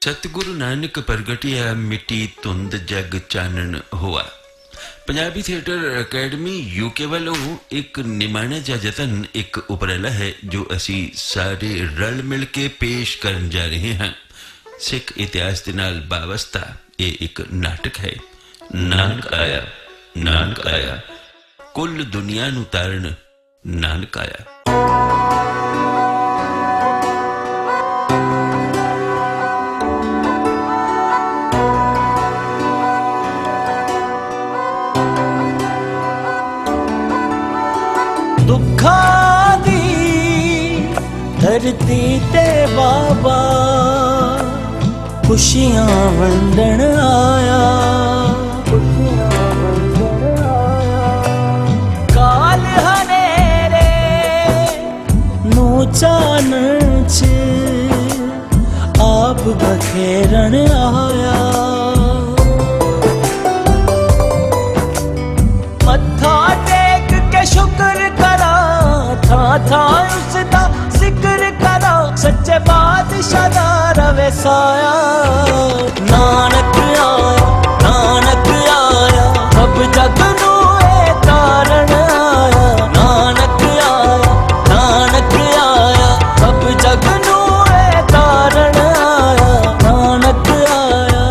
सतगुरु नानक प्रगटिया मिट्टी धुंद जग चानन हुआ। पंजाबी थिएटर अकैडमी यूके वालों एक निमाणा जा जतन एक उपराला है जो असी सारे रल मिल के पेश करन जा रहे हैं। सिख इतिहास के नाल वाबस्ता ये एक नाटक है। नानक आया कुल दुनिया नू तारण नानक आया। दुखा दी धरती ते बाबा खुशियां वंडन आया। काल हनेरे नू चानन च आप बखेरन आया। मत्था टेक के शुक्र करा था उसदा जिक्र करा सच्चे बादशाह दा रवे साया। नानक आया अब जग नू ए तारण आया। नानक आया अब जग नू ए तारण आया। नानक आया।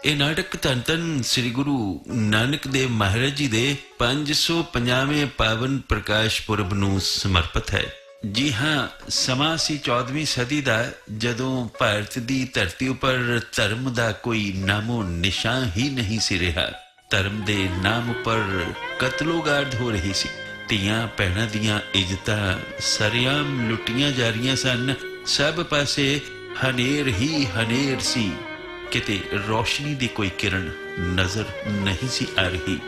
ਇਹ ਨਾਟਕ ਧੰਨ ਧੰਨ ਸ੍ਰੀ ਗੁਰੂ ਨਾਨਕ ਦੇਵ ਮਹਾਰਾਜ ਜੀ ਦੇ 550ਵੇਂ ਪਾਵਨ ਪ੍ਰਕਾਸ਼ ਪੁਰਬ ਨੂੰ ਸਮਰਪਿਤ ਹੈ। जी हाँ, समा सी 14वीं सदी का जदों भारत की धरती उपर धर्म का कोई नामो निशान ही नहीं सी रहा। धर्म के नाम पर कतलोगार्द हो रही सी। ਧੀਆਂ ਭੈਣਾਂ ਦੀਆਂ ਇੱਜ਼ਤਾਂ ਸਰਿਆਮ ਲੁੱਟੀਆਂ ਜਾ ਰਹੀਆਂ ਸਨ। ਸਭ ਪਾਸੇ ਹਨੇਰ ਹੀ ਹਨੇਰ ਸੀ। ਕਿਤੇ ਰੋਸ਼ਨੀ ਦੀ ਕੋਈ ਕਿਰਨ ਨਜ਼ਰ ਨਹੀਂ ਸੀ ਆ ਰਹੀ।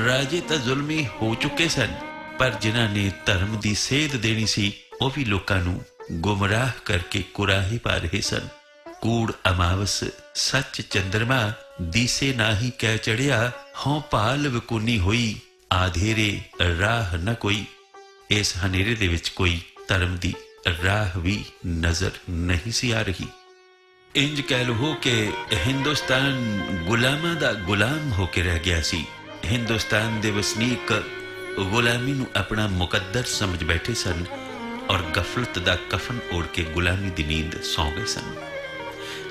ਰਾਜੇ ਤਾਂ ਜ਼ੁਲਮੀ ਹੋ ਚੁੱਕੇ ਸਨ, ਪਰ ਜਿਨ੍ਹਾਂ ਨੇ ਧਰਮ ਦੀ ਸੇਧ ਦੇਣੀ ਸੀ ਉਹ ਵੀ ਲੋਕਾਂ ਨੂੰ ਗੁੰਮਰਾਹ ਕਰਕੇ ਕੁਰਾਹੇ ਪਾ ਰਹੇ ਸਨ। ਕੂੜ ਅਮਾਵਸ ਸੱਚ ਚੰਦਰਮਾ ਦੀਸੇ ਨਾ ਹੀ ਕਹਿ ਚੜਿਆ। ਹੋਂ ਭਾਲ ਵਿਕੂਨੀ ਹੋਈ ਆਧੇਰੇ ਰਾਹ ਨਾ ਕੋਈ। ਇਸ ਹਨੇਰੇ ਦੇ ਵਿੱਚ ਕੋਈ ਧਰਮ ਦੀ ਰਾਹ ਵੀ ਨਜ਼ਰ ਨਹੀਂ ਸੀ ਆ ਰਹੀ। ਇੰਜ ਕਹਿ ਲਓ ਕਿ ਹਿੰਦੁਸਤਾਨ ਗੁਲਾਮਾਂ ਦਾ ਗੁਲਾਮ ਹੋ ਕੇ ਰਹਿ ਗਿਆ ਸੀ। ਹਿੰਦੁਸਤਾਨ ਦੇ ਵਸਨੀਕ ਗੁਲਾਮੀ ਨੂੰ ਆਪਣਾ ਮੁਕੱਦਰ ਸਮਝ ਬੈਠੇ ਸਨ ਔਰ ਗਫਲਤ ਦਾ ਕਫਨ ओढ़ के गुलामी ਦੀ ਨੀਂਦ ਸੌਂ ਗਏ ਸਨ।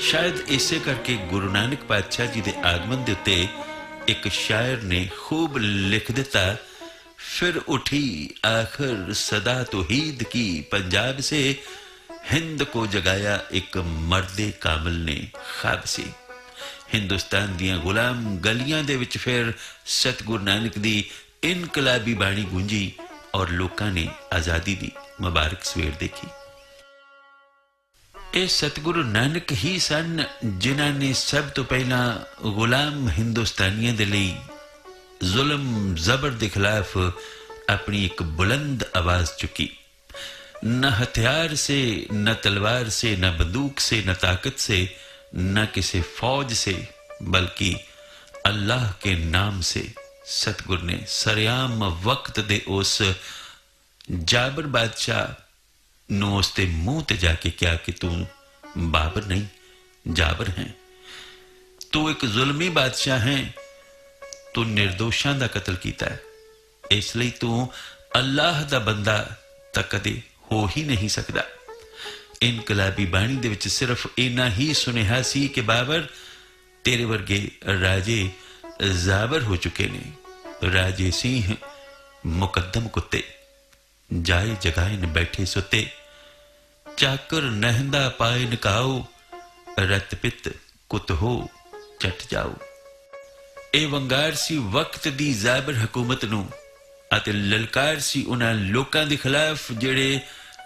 ਸ਼ਾਇਦ ਇਸੇ ਕਰਕੇ ਗੁਰੂ ਨਾਨਕ ਪਾਤਸ਼ਾਹ ਜੀ ਦੇ ਆਗਮਨ ਦੇ ਉੱਤੇ एक शायर ने खूब लिख दिता, फिर उठी आखिर सदा तौहीद की पंजाब से, हिंद को जगाया एक मर्दे कामिल ने ख्वाब से। हिंदुस्तान दियां गुलाम गलियां दे विच फिर सतगुरु नानक दी इनकलाबी बाणी गूंजी और लोकां ने आज़ादी दी मुबारक सवेर देखी। ਇਹ ਸਤਿਗੁਰੂ ਨਾਨਕ ਹੀ ਸਨ ਜਿਨ੍ਹਾਂ ਨੇ ਸਭ ਤੋਂ ਪਹਿਲਾਂ ਗੁਲਾਮ ਹਿੰਦੁਸਤਾਨੀਆਂ ਦੇ ਲਈ ਜ਼ੁਲਮ ਜ਼ਬਰ ਦੇ ਖਿਲਾਫ अपनी एक बुलंद आवाज चुकी। न हथियार से, न तलवार से, न बंदूक से, न ताकत से, न किसी फौज से, बल्कि अल्लाह के नाम से सतगुरु ने सरेआम वक्त दे उस जाबर बादशाह नू उसके मुंह ते जाके क्या कि तू बाबर नहीं जाबर है, तू एक जुल्मी बादशाह है, तू निर्दोषां दा कतल कीता है, इसलिए तू अल्लाह दा बंदा तां कदे हो ही नहीं सकदा। इनकलाबी बाणी दे विच सिर्फ इना ही सुनेहा सी कि बाबर तेरे वर्गे राजे जाबर हो चुके ने, राजे सिंह मुकद्दम कुत्ते जाए जगाए न बैठे सुते, ਚਾਕਰ ਨਹਿੰਦਾ ਪਾਏ ਨਕਾਓ, ਰਤ ਪਿਤ ਕੁਤ ਹੋ ਚਟ ਜਾਓ। ਇਹ ਵੰਗਾਰ ਸੀ ਵਕਤ ਦੀ ਜ਼ਾਬਰ ਹਕੂਮਤ ਨੂੰ ਅਤੇ ਲਲਕਾਰ ਸੀ ਉਹਨਾਂ ਲੋਕਾਂ ਦੇ ਖਿਲਾਫ ਜਿਹੜੇ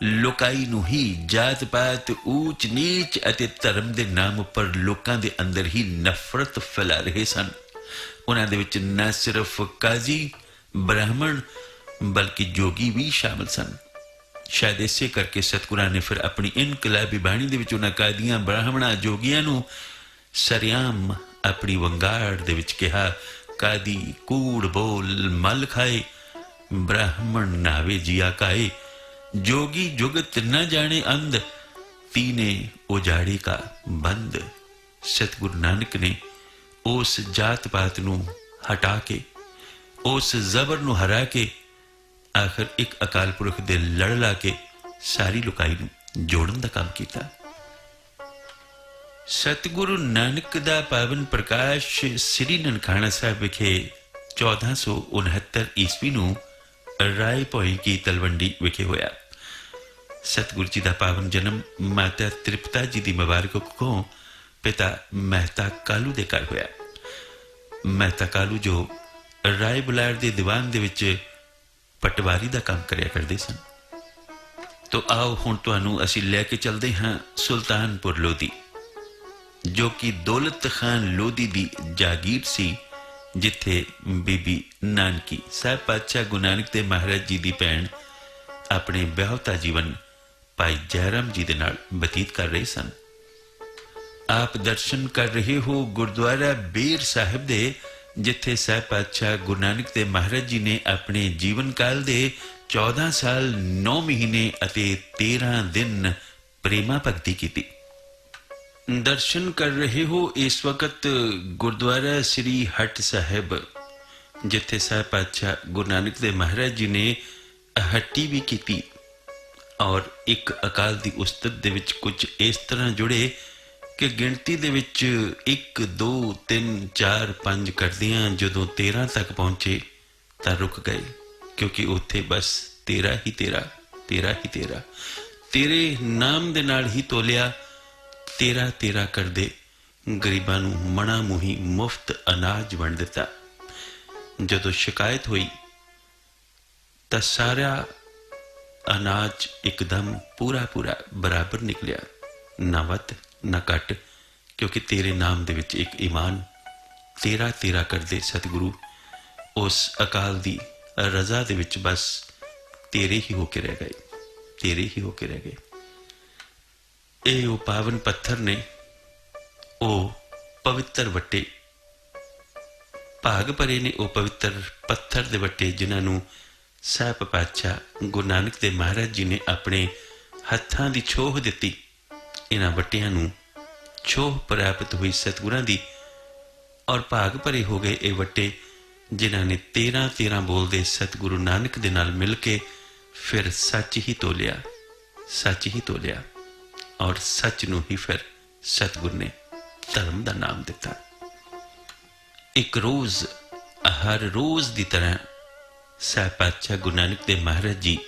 ਲੋਕਾਈ ਨੂੰ ਹੀ ਜਾਤ ਪਾਤ, ਊਚ ਨੀਚ ਅਤੇ ਧਰਮ ਦੇ ਨਾਮ ਉੱਪਰ ਲੋਕਾਂ ਦੇ ਅੰਦਰ ਹੀ ਨਫ਼ਰਤ ਫੈਲਾ ਰਹੇ ਸਨ। ਉਹਨਾਂ ਦੇ ਵਿੱਚ ਨਾ ਸਿਰਫ ਕਾਜ਼ੀ ਬ੍ਰਾਹਮਣ ਬਲਕਿ ਜੋਗੀ ਵੀ ਸ਼ਾਮਲ ਸਨ। ਸ਼ਾਇਦ ਇਸੇ ਕਰਕੇ ਸਤਿਗੁਰਾਂ ਨੇ ਫਿਰ ਆਪਣੀ ਇਨਕਲਾਬੀ ਬਾਣੀ ਦੇ ਵਿੱਚ ਉਹਨਾਂ ਕਾਦੀਆਂ ਬ੍ਰਾਹਮਣਾਂ ਜੋਗੀਆਂ ਨੂੰ ਸਰਿਆਮ ਆਪਣੀ ਵੰਗਾੜ ਦੇ ਵਿੱਚ ਕਿਹਾ, ਕਾਦੀ ਕੂੜ ਬੋਲ ਮਲ ਖਾਏ, ਬ੍ਰਾਹਮਣ ਨਾਵੇ ਜੀਆ ਕਾਏ, जोगी जुगत न जाने अंध, तीने उजाड़े का बंद। सतगुरु नानक ने उस जात पात नूं हटा के, उस जबर नूं हरा के, आखिर एक अकाल पुरख दे लड़ ला के सारी लुकाई नूं जोड़न दा काम कीता। सतगुरु नानक दा पावन प्रकाश श्री ननकाना साहिब विखे 1469 ईस्वी नूं राय भोई की तलवंडी विखे होया। सतगुरु जी का पावन जन्म माता तृप्ता जी की मुबारक कुखों पिता मेहता कालू के घर होया। मेहता कालू जो राय बुलार के दीवान दे विच पटवारी का काम करया करते सन। तो आओ हुण तुहानूं असीं लैके चलते हाँ सुल्तानपुर लोधी, जो कि दौलत खान लोधी की जागीर सी, जिथे बीबी नानकी साहिब पातशाह गुरु नानक देव महाराज जी की भैन अपने विआहता जीवन भाई जयराम जी दे नाल बतीत कर रहे सन। आप दर्शन कर रहे हो गुरुद्वारा बेर साहिब दे, जिथे साहिब पातशाह गुरु नानक देव महाराज जी ने अपने जीवन काल दे 14 साल 9 महीने अते 13 दिन प्रेमा भगती की। दर्शन कर रहे हो इस वक्त गुरुद्वारा श्री हट साहिब, जिथे साहिब पातशाह गुरु नानक देव महाराज जी ने हट्टी भी की और एक अकाल दी उस्तत दे विच कुछ इस तरह जुड़े कि गिणती दे विच 1 2 3 4 5 करदियां जदों 13 तक पहुंचे तां रुक गए, क्योंकि उत्थे बस 13 ही 13 13 ही 13 तेरे नाम दे नाल ही तोलिया, 13 13 कर दे गरीबां नूं मना मुही मुफ्त अनाज वंड दिता। जदों शिकायत हुई तां सारा अनाज एकदम पूरा पूरा बराबर निकलिया, ना वध ना घट, क्योंकि तेरे नाम दे विच एक ईमान 13 13 कर दे सतगुरु उस अकाल दी रजा दे विच बस तेरे ही होके रह गए, तेरे ही होके रह गए। ये वो पावन पत्थर ने, वो पवित्र वट्टे भाग भरे ने, वो पवित्र पत्थर दे वट्टे जिन्हां नूं साहिब पातशाह गुरु नानक देव महाराज जी ने अपने हत्थां दी छोह दिती। इन्हां वट्टियां नूं छोह प्राप्त हुई सतगुरां दी, और भाग भरे हो गए ये वट्टे जिन्हां ने 13 13 बोलदे सतगुरु नानक दे नाल मिल के फिर सच ही तोलिया, सच ही तोलिया, और सच नूं ही फिर सतगुरु ने धर्म दा नाम दिता। एक रोज हर रोज दी तरह साहिब पातशाह गुरु नानक देव महाराज जी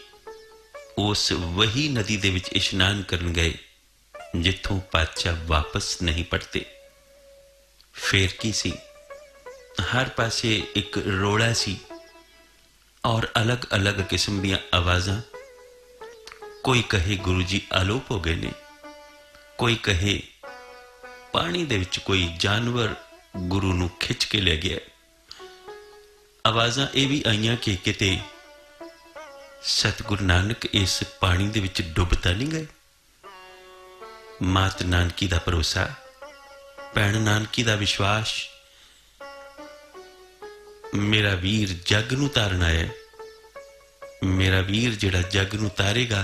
उस वही नदी दे विच इशनान करन गए जिथों पातशाह वापस नहीं पड़ते। फेर की सी, हर पासे एक रोड़ा सी और अलग अलग किस्म दी आवाज़ां। कोई कहे गुरु जी आलोप हो गए ने, कोई कहे पानी दे विच कोई जानवर गुरु नूं खिच के ले गया। आवाज़ां ये भी आईयां कि किते सतगुरु नानक इस पानी दे विच डुबता नहीं गए। मात नानकी दा भरोसा, भैन नानकी दा विश्वास, मेरा वीर जग नूं तारन आया, मेरा वीर जिहड़ा जग नूं तारेगा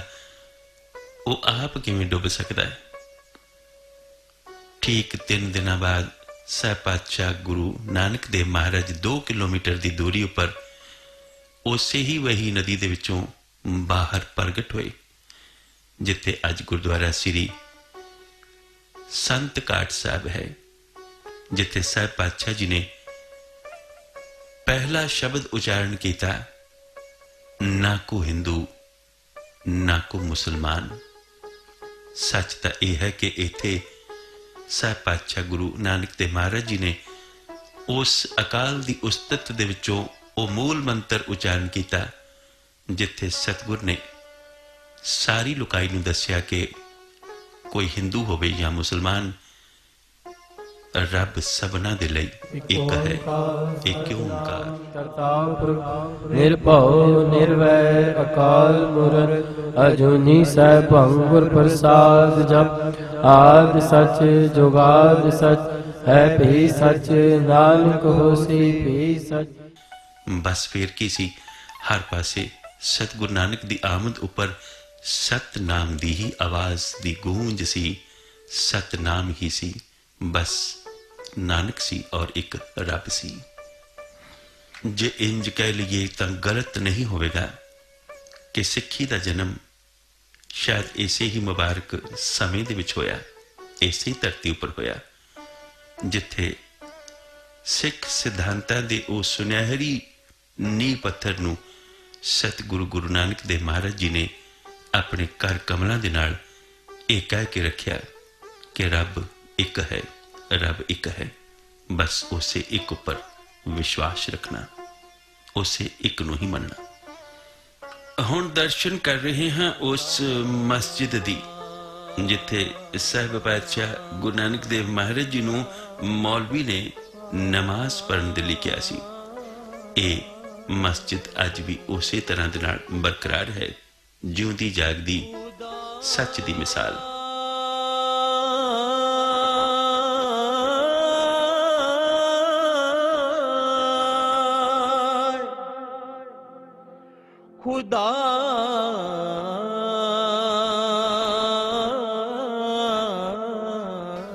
वो आप किवें डुब सकदा है। ठीक 3 दिनां बाद साहिब पातशाह गुरु नानक देव महाराज 2 किलोमीटर की दूरी पर उसे ही वही नदी दे विचों बाहर प्रगट हुए, जिथे अज गुरुद्वारा श्री संत काट साहब है, जिथे साहिब पातशाह जी ने पहला शब्द उच्चारण किया, ना को हिंदू ना को मुसलमान, सच तो यह है कि इत्थे साहिब पातशाह गुरु नानक देव महाराज जी ने उस अकाल की उस्तत दे विचों वो मूल मंत्र उचारण किया जिथे सतगुर ने सारी लुकाई नूं दस्या कि कोई हिंदू होवे या मुसलमान, रब सबना दे लई एक है, एक ओंकार। करतार पुरख निर्भव निर्वैर अकाल मूरत अजूनी सैभं गुर प्रसाद जप आद सच जुगाद सच है भी सच नानक होसी भी सच। बस फिर की सी, हर पासे सतगुरु नानक दी आमद उपर सतनाम दी ही आवाज दी गूंज सी, सतनाम ही सी, बस नानक सी और एक रब सी। जे इंज कह लीए तो गलत नहीं होवेगा कि सिक्खी का जन्म शायद इसे ही मुबारक समय दे विच होया, इसे ही धरती उपर होया जिथे सिख सिद्धांतां दे ओ सुनहरी नींह पत्थर नूं सतगुरु गुरु नानक देव महाराज जी ने अपने कर कमलों के नाल यह कह के रखिया कि रब एक है, रब एक है, बस उसे एक उपर विश्वास रखना, उसे एक नूं ही मनना। हुण दर्शन कर रहे हैं उस मस्जिद दी जिथे साहिब पातशाह गुरु नानक देव महाराज जी नूं मौलवी ने नमाज पढ़न दे लई किहा सी। ये मस्जिद अज भी उसी तरह दे नाल बरकरार है, जिउंदी जागदी सच दी मिसाल। खुदा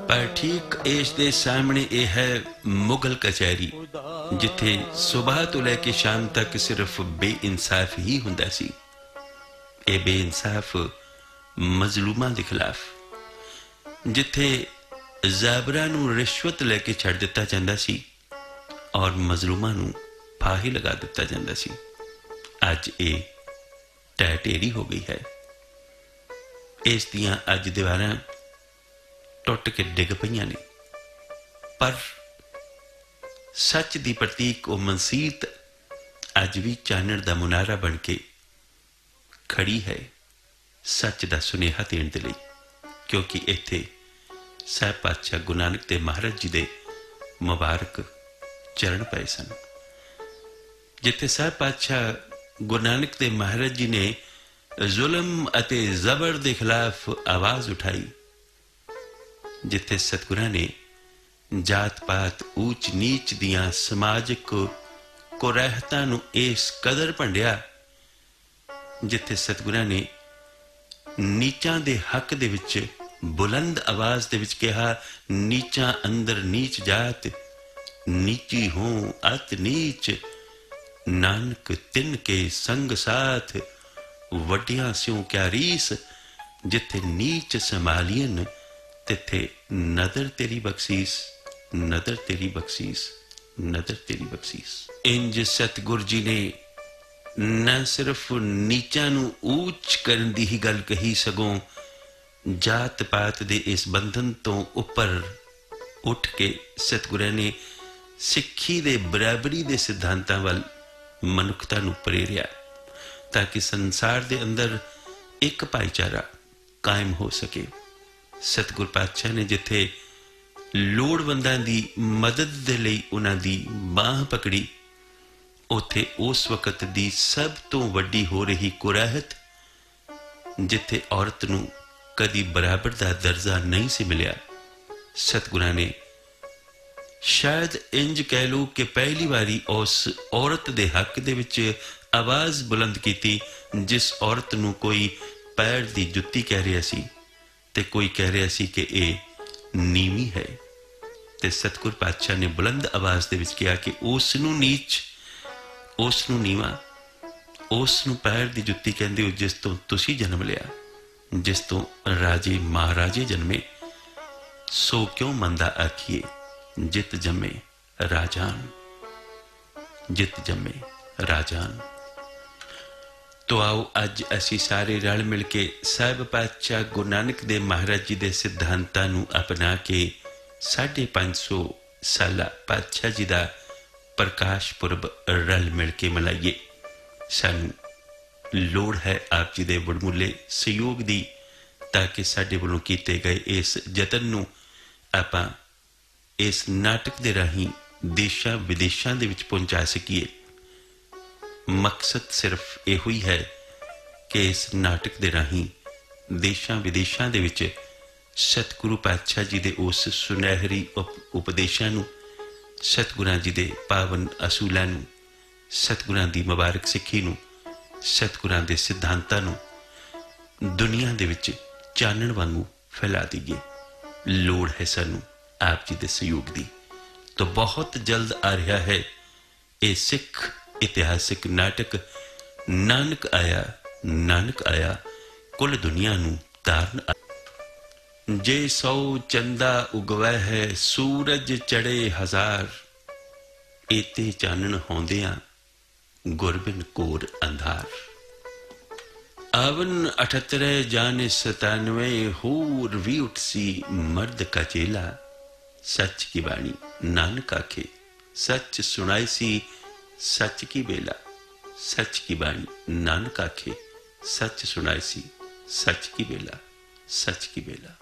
पर ठीक इस दे सामने यह है मुगल कचहरी जिथे सुबह तो लैके शाम तक सिर्फ बेइंसाफ ही हुंदा सी। ये बेइंसाफ मजलूमां दे खिलाफ, जिथे जाबरां नूं रिश्वत लैके छड़ दिता जांदा सी और मजलूमां नूं फाही लगा दिता जांदा सी। अज ये ढह ढेरी हो गई है। इस दियां अज दीवारां टुट के डिग पईयां ने, पर सच दी प्रतीक वो मसीत अज भी चानण दा मुनारा बन के खड़ी है सच दा सुनेहा देण दे लई, क्योंकि इत्थे साहिब पातशाह गुरु नानक देव महाराज जी दे मुबारक चरण पए सन। जिथे साहिब पातशाह गुरु नानक देव महाराज जी ने जुल्म अते जबर के खिलाफ आवाज उठाई, जिथे सतगुरां ने जात पात ऊच नीच दियां समाजिक कुरैहतां नूं इस कदर भंडिया, जिथे सतगुरां ने नीचां दे हक दे विच बुलंद आवाज दे विच कहा, नीचां अंदर नीच जात नीची हों अत नीच, नानक तिन के संग साथ वड्डियां स्यों क्या रीस, जिथे नीच संभालियन तिथे नदर तेरी बख्शीस, नदर तेरी बख्शीस, नदर तेरी बख्शीस। इंज सतगुर जी ने न सिर्फ नीचां नूं ऊच करन दी ही गल कही, सगों जात पात दे इस बंधन तो उपर उठ के सतगुरां ने सिक्खी दे बराबरी दे सिद्धांतां वल मनुखता नूं प्रेरिया, ताकि संसार दे अंदर एक भाईचारा कायम हो सके। सतगुर पातशाह ने जिथे लोड़वंदां दी मदद दे लई उन्हां दी बाह पकड़ी, उथे उस वक्त दी सब तो वड्डी हो रही कुराहत, जिथे औरत नूं कदी बराबर दा दर्जा नहीं सी मिलिया, सतगुरां ने शायद इंज कह लो कि पहली बारी उस औरत दे हक दे विच आवाज बुलंद की, जिस औरत नूं कोई पैर दी जुत्ती कह रहा सी ते कोई कह रहा सी कि ये नीवी है। ते सतगुर पातशाह ने बुलंद आवाज दे विच कहा कि उस नूं नीच, उस नूं नीवा, उस नूं पैर दी जुत्ती कहंदे हो जिस तो तुसी जन्म लिया, जिस तो राजे महाराजे जन्मे, सो क्यों मंदा आखिए जित जमे राजान, जित जमे राजान। तो आओ अज असी सारे रल मिल के साहिब पातशाह गुरु नानक देव महाराज जी के सिद्धांतां नूं अपना के 550 साला पातशाह जी का प्रकाश पुरब रल मिल के मनाइए। सानू लोड़ है आप जी के वडमुले सहयोग की, ताकि साडे वल्लों कीते गए इस यतन नूं आपां इस नाटक के राही देशां विदेशां दे विच पहुंचा सकीए। मकसद सिर्फ इहो ही है कि इस नाटक के राही देशां विदेशां दे विच सतगुरु पातशाह जी के उस सुनहरी उपदेशां नूं, सतगुरां जी के पावन असूलां नूं, सतगुरां दी मुबारक सिੱਖੀ नूं, सतगुरां दे सिद्धांतां नूं दुनिया दे विच चानण वांगू फैला दईए। लोड़ है सानू आप जी के सहयोग की। तो बहुत जल्द आ रहा है ये सिख इतिहासिक नाटक नानक आया कुल दुनिया नू तारन आया। जे 100 चंदा उगवै है सूरज चढ़े 1000, एते चानण होंदियां गुरबिन कोर अंधार। आवन 78 जाने 97 हूर भी उठसी मर्द का चेला, सच की बाणी नानक आखे सच सुनाई सी सच की बेला। सच की बाणी नानक आखे सच सुनाई सी सच की बेला, सच की बेला,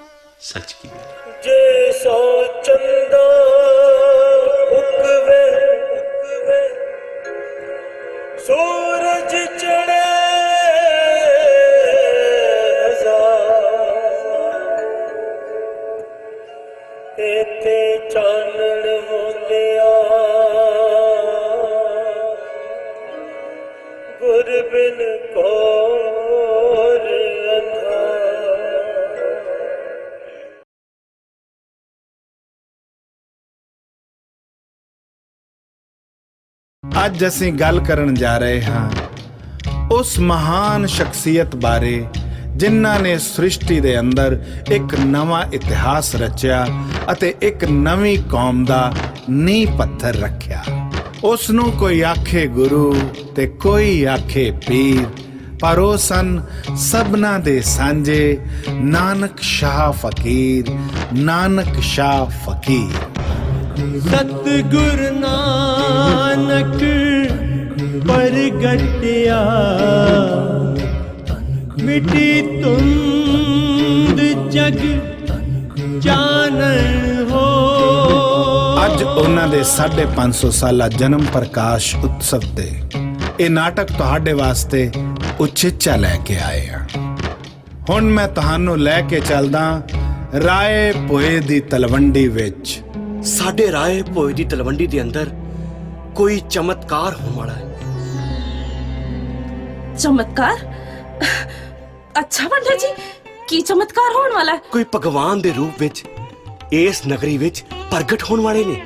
सच की बेला। जे 100 चंदा उगवे सूरज चढ़े 1000, एते चानण होंदिया गुरबिन कोर अंधार। ਅੱਜ ਅਸੀਂ ਗੱਲ ਕਰਨ ਜਾ ਰਹੇ ਹਾਂ ਉਸ ਮਹਾਨ ਸ਼ਖਸੀਅਤ ਬਾਰੇ ਜਿਨ੍ਹਾਂ ਨੇ ਸ੍ਰਿਸ਼ਟੀ ਦੇ ਅੰਦਰ ਇੱਕ ਨਵਾਂ ਇਤਿਹਾਸ ਰਚਿਆ ਅਤੇ ਇੱਕ ਨਵੀਂ ਕੌਮ ਦਾ ਨੀਂਹ ਪੱਥਰ ਰੱਖਿਆ। ਉਸ ਨੂੰ ਕੋਈ ਆਖੇ ਗੁਰੂ ਤੇ ਕੋਈ ਆਖੇ ਪੀਰ, ਪਰ ਉਹ ਸਨ ਸਭਨਾਂ ਦੇ ਸਾਂਝੇ ਨਾਨਕ ਸ਼ਾਹ ਫਕੀਰ। ਨਾਨਕ ਸ਼ਾਹ ਫਕੀਰ सतगुर नानक प्रगटिया मिटी तुंद जग चानण हो। ਅੱਜ ਉਹਨਾਂ ਦੇ 550 ਸਾਲਾ ਜਨਮ ਪ੍ਰਕਾਸ਼ ਉਤਸਵ ਤੇ ਇਹ ਨਾਟਕ ਤੁਹਾਡੇ ਵਾਸਤੇ ਉਚੇਚਾ ਲੈ ਕੇ ਆਏ ਆ। ਹੁਣ ਮੈਂ ਤੁਹਾਨੂੰ ਲੈ ਕੇ ਚੱਲਦਾ ਰਾਏ ਭੋਏ ਦੀ ਤਲਵੰਡੀ ਵਿੱਚ। साडे राय भोए दी तलवंडी दे अंदर कोई चमत्कार होने वाला है। चमत्कार? अच्छा पंडित जी, की चमत्कार होने वाला है? कोई भगवान दे रूप विच इस नगरी विच प्रगट होने वाले ने,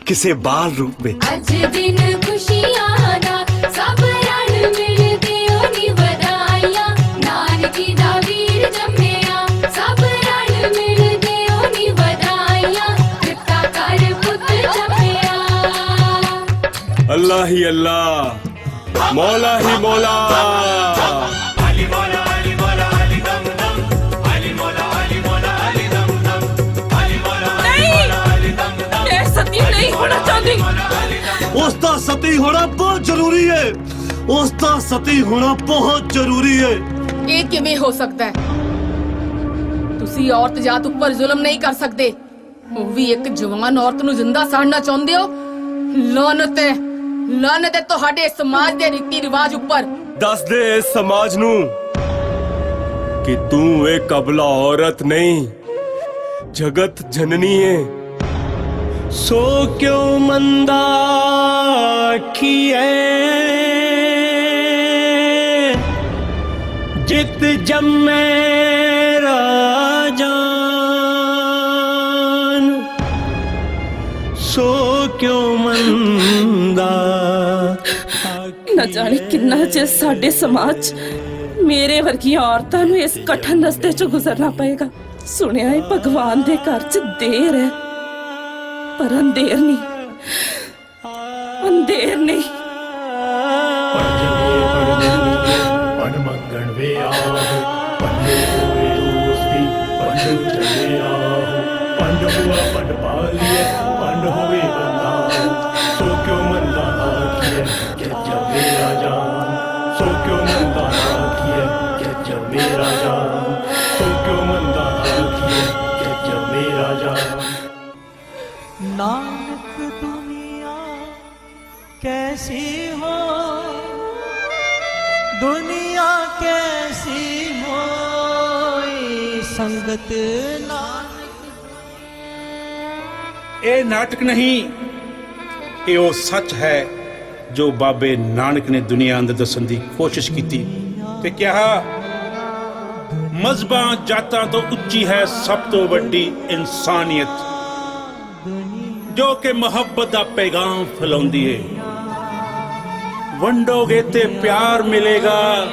किसे बाल रूप में। अज दिन खुशियां दा सब रल मिलदे ओनी वधाइयां, नानकी दा वीर जम्मिया सब रल मिलदे ओनी वधाइयां, किता कर पुत जम्मिया। अल्लाह ही अल्लाह, मौला ही मौला। अली मौला, अली मौला, अली दम दम, अली मौला, अली मौला, अली दम दम, अली मौला, अली मौला, अली दम दम। मैं सती नहीं होना चाहती। उसका सती होना बहुत जरूरी है, उसका सती होना बहुत जरूरी है। ਇਹ ਕਿਵੇਂ ਹੋ ਸਕਦਾ ਹੈ? ਤੁਸੀਂ ਔਰਤ ਜਾਤ ਉੱਪਰ ਜ਼ੁਲਮ ਨਹੀਂ ਕਰ ਸਕਦੇ, ਉਹ ਵੀ ਇੱਕ ਜਵਾਨ ਔਰਤ ਨੂੰ ਜ਼ਿੰਦਾ ਸਾੜਨਾ ਚਾਹੁੰਦੇ ਹੋ। ਲਾਨਤ ਹੈ, ਲਾਨਤ ਹੈ ਤੁਹਾਡੇ ਸਮਾਜ ਦੇ ਰੀਤੀ ਰਿਵਾਜ ਉੱਪਰ। दस दे इस समाज नू कि तू एक अबला औरत नहीं, जगत जननी है। सो क्यों मंदा आखिए जित जम्मे राजान, सो क्यों मंदा। न जाने किन्ना चिर साडे समाज मेरे वर्गियां औरतां नूं इस कठिन रस्ते चों गुजरना पएगा। सुनिया है भगवान दे घर च देर है, पर अंधेर नहीं, अंधेर नहीं। ਲੱਗਣ ਵੇ ਆਹੋ ਪੰਡ ਹੋਵੇ ਦੋਸਤੀ ਪੰਡ ਚੱਲੇ ਆਹੋ ਪੰਡ ਹੁਆ ਪੰਡ ਪਾ ਲਿਆ ਪੰਡ ਹੋਵੇ ਬੰਦਾ ਸੋ ਕਿਉਂ ਮੰਦਾ ਆਖੀਏ ਕਿ ਜਬ ਮੇਰਾ ਜਾਨ ਸੋ ਕਿਉਂ ਮੰਦਾ ਆਖੀਏ ਕਿ ਜਬ ਮੇਰਾ ਜਾਨ ਸੋ ਕਿਉਂ ਮੰਦਾ ਆਖੀਏ ਕਿ ਜਬ ਮੇਰਾ ਜਾਨ नानक दुनिया कैसी हो दुनिया कैसी हो संगत नानक ਇਹ ਨਾਟਕ ਨਹੀਂ, ਇਹ ਉਹ ਸੱਚ ਹੈ ਜੋ ਬਾਬੇ ਨਾਨਕ ਨੇ ਦੁਨੀਆ ਅੰਦਰ ਦੱਸਣ ਦੀ ਕੋਸ਼ਿਸ਼ ਕੀਤੀ ਤੇ ਕਿਹਾ ਮਜ਼ਹਬਾਂ ਜਾਤਾਂ ਤੋਂ ਉੱਚੀ ਹੈ ਸਭ ਤੋਂ ਵੱਡੀ ਇਨਸਾਨੀਅਤ ਜੋ ਕਿ ਮੁਹੱਬਤ ਦਾ ਪੈਗਾਮ ਫੈਲਾਉਂਦੀ ਏ। ਵੰਡੋਗੇ ਤੇ ਪਿਆਰ ਮਿਲੇਗਾ,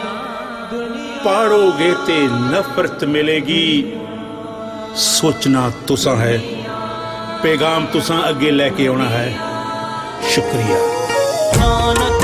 ਪਾੜੋਗੇ ਤੇ ਨਫ਼ਰਤ ਮਿਲੇਗੀ। ਸੋਚਣਾ ਤੁਸਾਂ ਹੈ, ਪੈਗਾਮ ਤੁਸਾਂ ਅੱਗੇ ਲੈ ਕੇ ਆਉਣਾ ਹੈ। ਸ਼ੁਕਰੀਆ। नानक